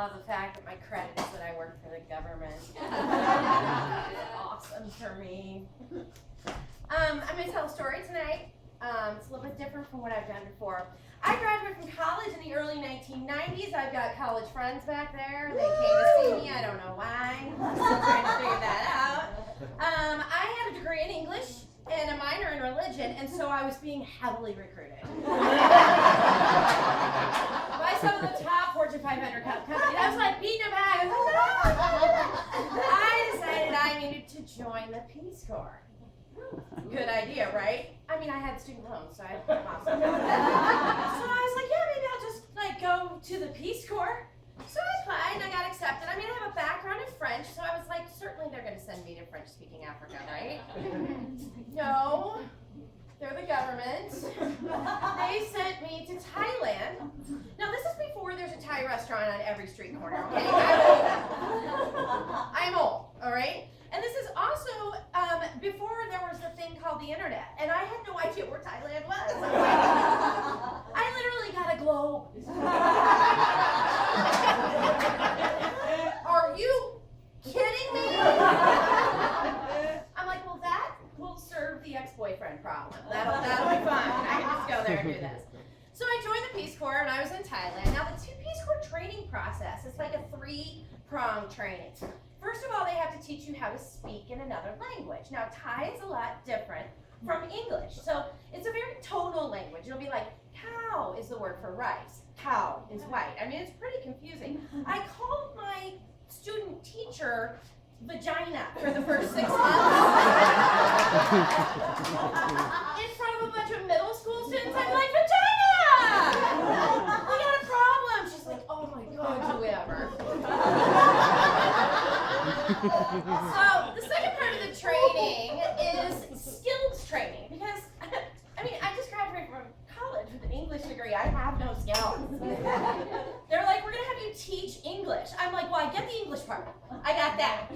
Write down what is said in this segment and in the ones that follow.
love the fact that my credit is that I work for the government. It's awesome for me. I'm going to tell a story tonight. It's a little bit different from what I've done before. I graduated from college in the early 1990s. I've got college friends back there. They came to see me. I don't know why. I'm still trying to figure that out. I had a degree in English and a minor in religion, and so I was being heavily recruited by some of the top Fortune 500 companies. I was like beating them out. I decided I needed to join the Peace Corps. Good idea, right? I mean, I had student loans, so I had awesome. So I was like, yeah, maybe I'll just go to the Peace Corps. So I applied and I got accepted. I mean, I have a background in French, so I was like, certainly they're going to send me to French-speaking Africa, right? No, they're the government. They sent me to Thailand. Now, this is before there's a Thai restaurant on every street corner, okay? I'm old, all right? And this is also before there was the thing called the internet, and I had no idea where Thailand was. I literally got a globe. Are you kidding me? I'm like, well, that will serve the ex-boyfriend problem. That'll be fine. I can just go there and do this. So I joined the Peace Corps, and I was in Thailand. Now, the Peace Corps training process is like a three-pronged training. First of all, they have to teach you how to speak in another language. Now, Thai is a lot different from English. So it's a very tonal language. It'll be like, cow is the word for rice. Cow is white. I mean, it's pretty confusing. I called my student teacher vagina for the first 6 months. In front of a bunch of middle school students, I'm like, vagina! We got a problem. She's like, oh my God, do we ever? So the second part of the training is skills training, because I mean, I just graduated from college with an English degree. I have no skills. They're like, we're gonna have you teach English. I'm like, well, I get the English part. I got that.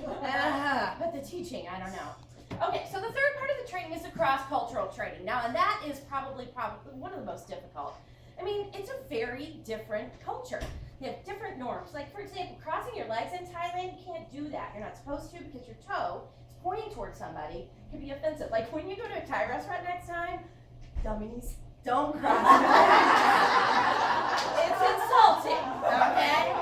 But the teaching, I don't know. Okay, so the third part of the training is the cross-cultural training. Now, and that is probably one of the most difficult. I mean, it's a very different culture. They have different norms. Like, for example, crossing your legs in Thailand, you can't do that. You're not supposed to, because your toe is pointing towards somebody. It can be offensive. Like, when you go to a Thai restaurant next time, dummies, don't cross your legs. It's insulting, okay?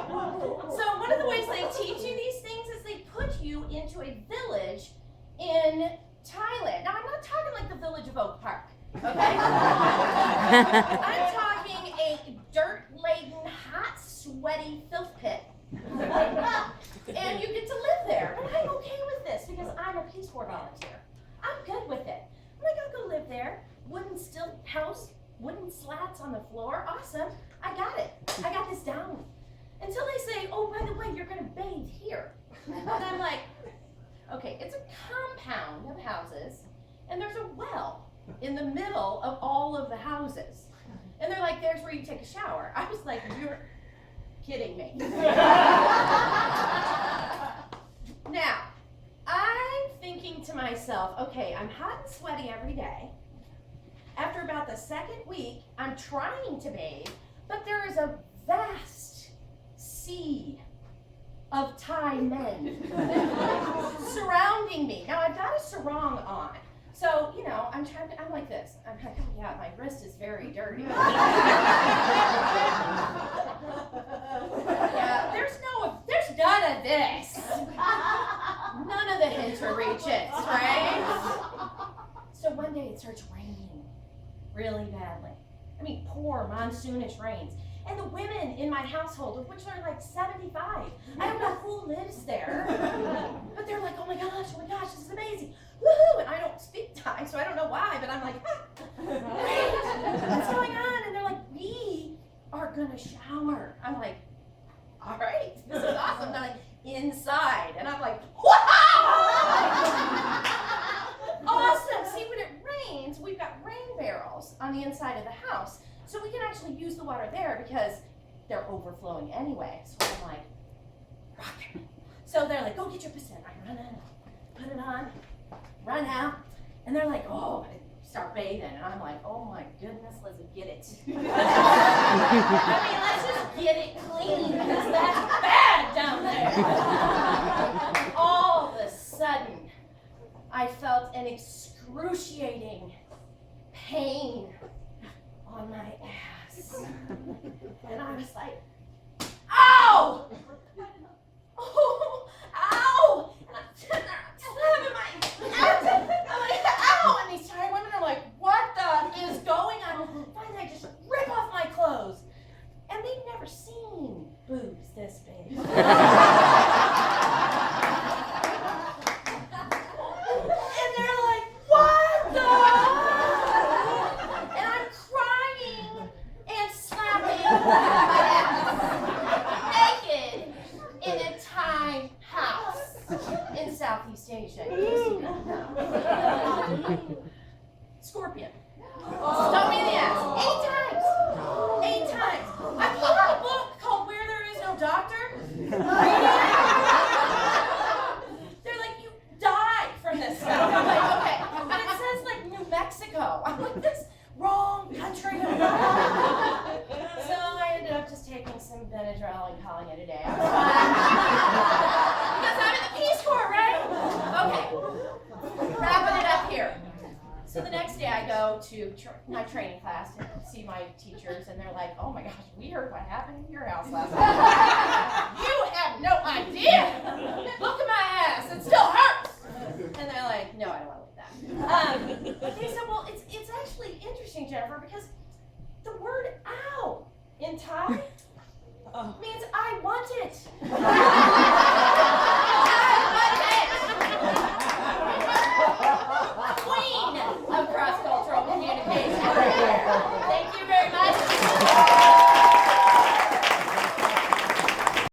So one of the ways they teach you these things is they put you into a village in Thailand. Now, I'm not talking like the village of Oak Park, okay? I'm talking a dirt-laden, hot, sweaty filth pit. And you get to live there. And I'm okay with this because I'm a Peace Corps volunteer. I'm good with it. I'm like, I'll go live there. Wooden stilt house, wooden slats on the floor. Awesome. I got it. I got this down. Until they say, oh, by the way, you're going to bathe here. And I'm like, okay, it's a compound of houses, and there's a well in the middle of all of the houses. And they're like, there's where you take a shower. I was like, you're kidding me. Now, I'm thinking to myself, okay, I'm hot and sweaty every day. After about the second week, I'm trying to bathe, but there is a vast sea of Thai men surrounding me. Now, I've got a sarong on. So, you know, I'm like this. I'm like, oh yeah, my wrist is very dirty. Yeah, there's none of this. None of the interreaches, right? So one day it starts raining really badly. I mean, poor monsoonish rains. And the women in my household, of which are like 75, I don't know who lives there, but they're like, oh my gosh, this is amazing. Woohoo! And I don't speak Thai, so I don't know why, but I'm like, what's going on? And they're like, we are gonna shower. I'm like, all right, this is awesome. They're like, inside. And I'm like, wow! Awesome. See, when it rains, we've got rain barrels on the inside of the house. So we can actually use the water there because they're overflowing anyway. So I'm like, rockin'. So they're like, go get your percent. I run in, put it on, run out. And they're like, oh, I start bathing. And I'm like, oh my goodness, let's get it. I mean, let's just get it clean because that's bad. an excruciating pain on my ass. And I was like, ow! Oh, ow! And I'm slapping my ass. I'm like, ow! And these tired women are like, what the is going on? Finally, I just rip off my clothes. And they've never seen boobs this big. And they're like, what the? And I'm crying and slapping my ass naked in a Thai house in Southeast Asia. In case you didn't know. Scorpion. Stung me in the ass 8 times. 8 times. I pulled out a book called Where There Is No Doctor. They're like, you die from this stuff. I'm like, okay. But it says like New Mexico. I'm like, this wrong country. So I ended up just taking some Benadryl and calling it a day. I was fine. Because I'm in the Peace Corps, right? Okay. Wrapping it up here. So the next day I go to my training class to see my teachers, and they're like, oh my gosh, we heard what happened in your house last night. You have no idea. Look at my ass, it still hurts. And they're like, no, I don't want to look at that. They said, well, it's actually interesting, Jennifer, because the word ow in Thai means I want it.